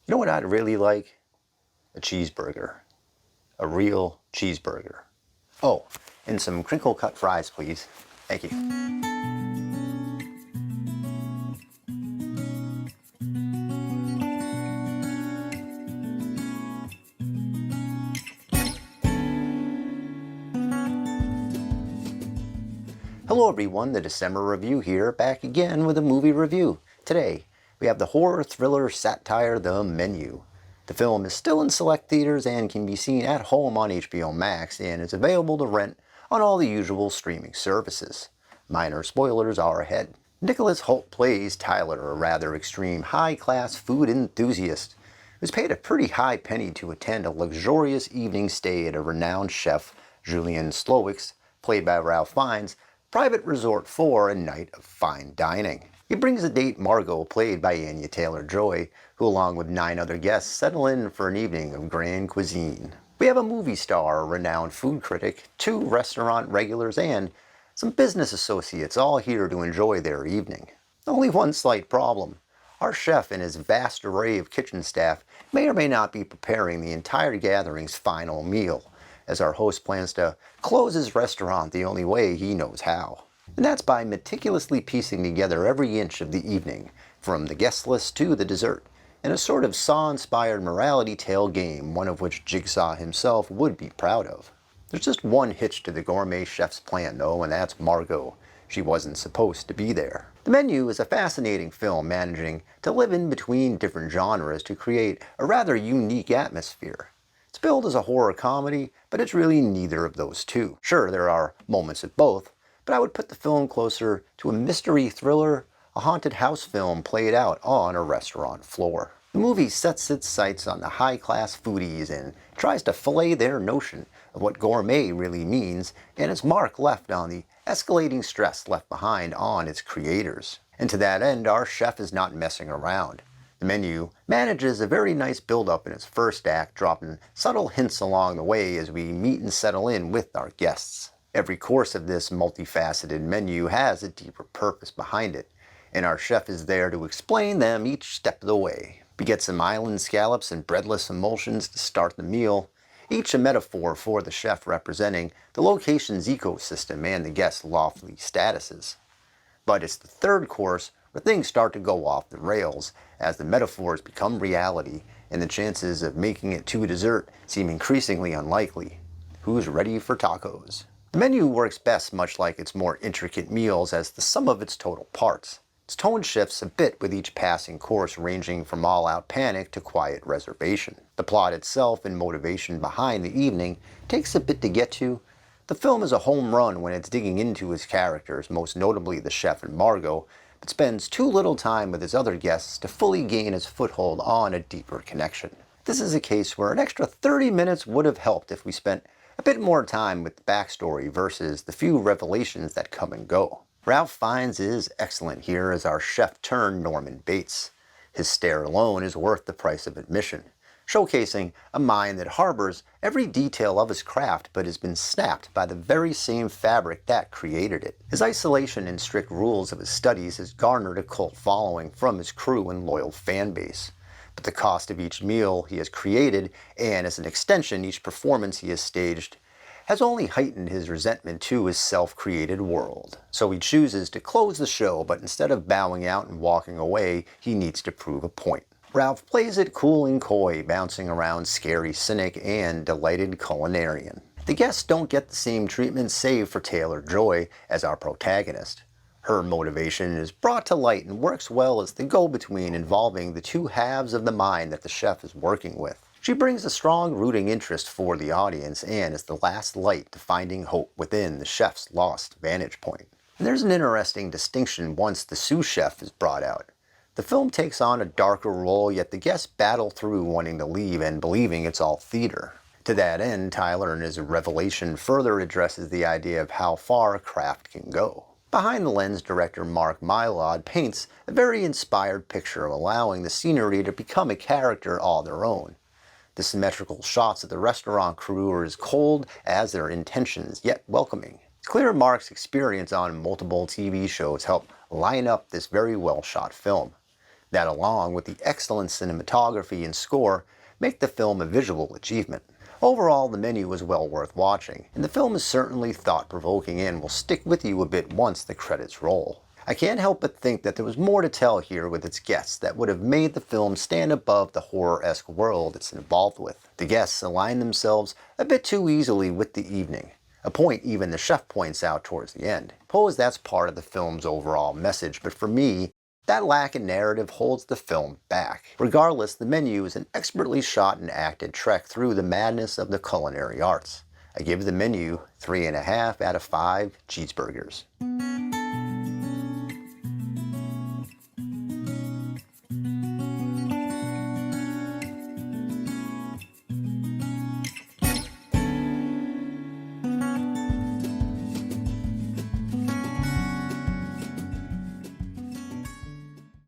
You know what I'd really like? A cheeseburger. A real cheeseburger. Oh, and some crinkle cut fries, please. Thank you. Hello everyone, the December Review here, back again with a movie review. Today, we have the horror thriller satire The Menu. The film is still in select theaters and can be seen at home on HBO Max and is available to rent on all the usual streaming services. Minor spoilers are ahead. Nicholas Hoult plays Tyler, a rather extreme high-class food enthusiast who's paid a pretty high penny to attend a luxurious evening stay at a renowned chef, Julian Slowik's, played by Ralph Fiennes, private resort for a night of fine dining. He brings a date Margot, played by Anya Taylor-Joy, who along with 9 other guests settle in for an evening of grand cuisine. We have a movie star, a renowned food critic, 2 restaurant regulars, and some business associates all here to enjoy their evening. Only one slight problem. Our chef and his vast array of kitchen staff may or may not be preparing the entire gathering's final meal, as our host plans to close his restaurant the only way he knows how. And that's by meticulously piecing together every inch of the evening, from the guest list to the dessert, in a sort of Saw-inspired morality tale game, one of which Jigsaw himself would be proud of. There's just one hitch to the gourmet chef's plan though, and that's Margot. She wasn't supposed to be there. The Menu is a fascinating film managing to live in between different genres to create a rather unique atmosphere. It's billed as a horror comedy, but it's really neither of those two. Sure, there are moments of both, but I would put the film closer to a mystery thriller, a haunted house film played out on a restaurant floor. The movie sets its sights on the high-class foodies and tries to fillet their notion of what gourmet really means, and its mark left on the escalating stress left behind on its creators. And to that end, our chef is not messing around. The Menu manages a very nice build-up in its first act, dropping subtle hints along the way as we meet and settle in with our guests. Every course of this multifaceted menu has a deeper purpose behind it, and our chef is there to explain them each step of the way. We get some island scallops and breadless emulsions to start the meal, each a metaphor for the chef representing the location's ecosystem and the guest's lofty statuses. But it's the third course where things start to go off the rails as the metaphors become reality and the chances of making it to dessert seem increasingly unlikely. Who's ready for tacos? The Menu works best much like its more intricate meals as the sum of its total parts. Its tone shifts a bit with each passing course, ranging from all-out panic to quiet reservation. The plot itself and motivation behind the evening takes a bit to get to. The film is a home run when it's digging into its characters, most notably the chef and Margot, but spends too little time with his other guests to fully gain his foothold on a deeper connection. This is a case where an extra 30 minutes would have helped if we spent a bit more time with the backstory versus the few revelations that come and go. Ralph Fiennes is excellent here as our chef turned Norman Bates. His stare alone is worth the price of admission, showcasing a mind that harbors every detail of his craft but has been snapped by the very same fabric that created it. His isolation and strict rules of his studies has garnered a cult following from his crew and loyal fan base. But the cost of each meal he has created, and as an extension each performance he has staged, has only heightened his resentment to his self-created world. So he chooses to close the show, but instead of bowing out and walking away, he needs to prove a point. Ralph plays it cool and coy, bouncing around scary cynic and delighted culinarian. The guests don't get the same treatment save for Taylor-Joy as our protagonist. Her motivation is brought to light and works well as the go-between involving the two halves of the mind that the chef is working with. She brings a strong rooting interest for the audience and is the last light to finding hope within the chef's lost vantage point. And there's an interesting distinction once the sous chef is brought out. The film takes on a darker role, yet the guests battle through wanting to leave and believing it's all theater. To that end, Tyler in his revelation further addresses the idea of how far a craft can go. Behind the lens, director Mark Mylod paints a very inspired picture of allowing the scenery to become a character all their own. The symmetrical shots of the restaurant crew are as cold as their intentions, yet welcoming. It's clear Mark's experience on multiple TV shows helped line up this very well-shot film. That, along with the excellent cinematography and score, make the film a visual achievement. Overall, the menu is well worth watching, and the film is certainly thought-provoking and will stick with you a bit once the credits roll. I can't help but think that there was more to tell here with its guests that would have made the film stand above the horror-esque world it's involved with. The guests align themselves a bit too easily with the evening, a point even the chef points out towards the end. Suppose that's part of the film's overall message, but for me, that lack of narrative holds the film back. Regardless, the menu is an expertly shot and acted trek through the madness of the culinary arts. I give the menu 3.5 out of 5 cheeseburgers.